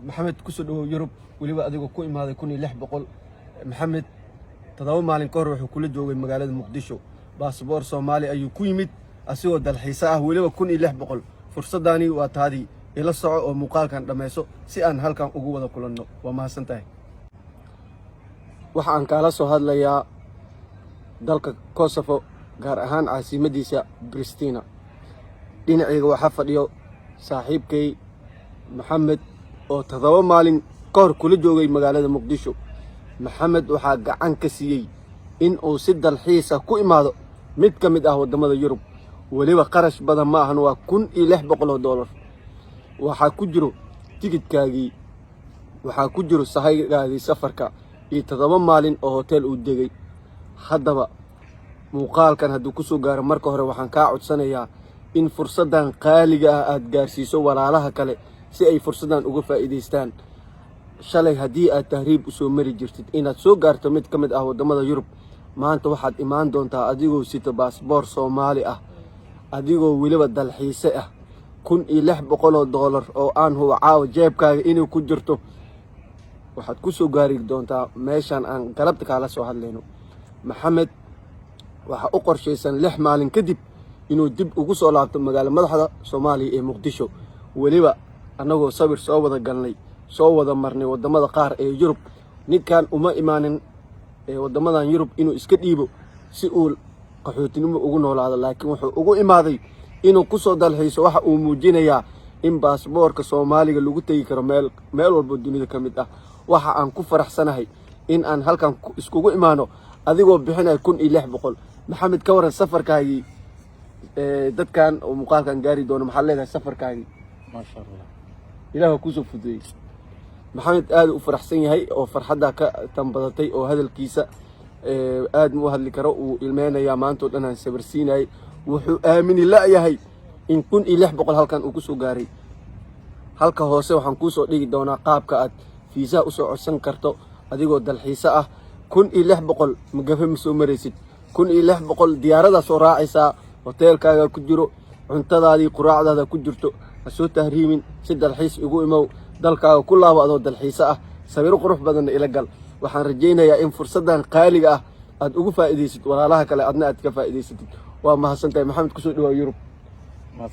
محمد كسر يوروب وليبا أديكو كوي ما يكون لح بقول محمد تداوم مالين كور وكل جوج مقالة مقدشو باسبور صومالي أيو كوي ميت أسيو دالحيساه وليبا كون لح بقول فرصة داني واتهادي إلى الصعود ومقال كان دميسو سيان هل كان أقوى كلنا وما سنتهي waxaan kala soo hadlayaa dalka Kosovo gaar ahaan caasimadiisa Pristina dhinacayga waxa fadhiyo saaxiibkay Maxamed oo 7 maalin kahor kula joogay magaalada Muqdisho Maxamed waxa gacan ka siiyay in uu si dalxiisa ku imaado mid ka mid ah wadamada Yurub waliba qarash badan ma ahan waa $1,600 waxa ku jiro tigidhkaagii waxa ku jiro sahaygaadii safarka iyo 7 maalin oo hotel uu degay haddaba muuqaalkan hadduu ku soo gaaro marka hore waxaan ka codsanayaa in fursadan qaaliga ah aad gaarsiiso walaalaha kale si ay fursadan uga faa'iideystaan shalay haddii aad tahriib u soo mari jirtid inaad soo gaarto mid ka mid ah wadamada Yurub maanta waxaad imaan doontaa adigoo sita baasaboor Soomaali ah adigoo waliba dalxiise ah $1,600 oo aan huwa caawa jeebkaaga inuu ku jirto waxaad ku soo gaari doontaa meeshan aan galabta kala soo hadlayno Maxamed waxa uu qorsheysan 6 maalin kadib inuu dib ugu soo laabto magaalada madaxda Soomaaliya ee Muqdisho waliba anagoo sabir soo wada galnay soo wada marnay wadamada qaar ee Yurub ninkan uma imaanin wadamadan Yurub inuu iska dhiibo si uu qaxootinimo ugu noolaado laakiin wuxuu ugu imaaday inuu ku soo dalxiiso waxa uu muujinayaa in baasaboorka Soomaaliga lagu tagi karo meel walba dunida ka mid ah waxa aan ku faraxsanahay in aan halkan iskugu imaano adigoo bixinay $1,600 Maxamed ka waran safarkaagii dadkan oo muuqaalkan gaari doono maxaa leedahay safarkaagii ما شاء الله ilaahu ku soo fududeeyay Maxamed aad u faraxsan yahay oo farxadda ka tanbadatay oo hadalkiisa aad mu hadli karo uu ilmeenaya maanta dhan aan sabarsiinay wuxuu aamin ilaahay in $1,600 halkan uu ku soo gaaray halka hoose waxaan ku soo dhigi doonaa qaabka aad fiisa u soo codsan karto adigoo dalxiisa ah $1,600 magafa ma soo maraysid $1,600 diyaarada soo raacaysa hotelkaaga ku jiro cuntadaadii quraacdaada ku jirto soo tahriimin si dalxiis ugu imaw dalkaaga ku laabo adoo dalxiisa ah sawiro qurux badan ila gal waxaan rajaynayaa in fursadan qaaliga ah aad ugu faa'iideysid walaalaha kale adna aad ka faa'iideysatid waa mahadsantahay Maxamed ku soo dhawaad Yurub ما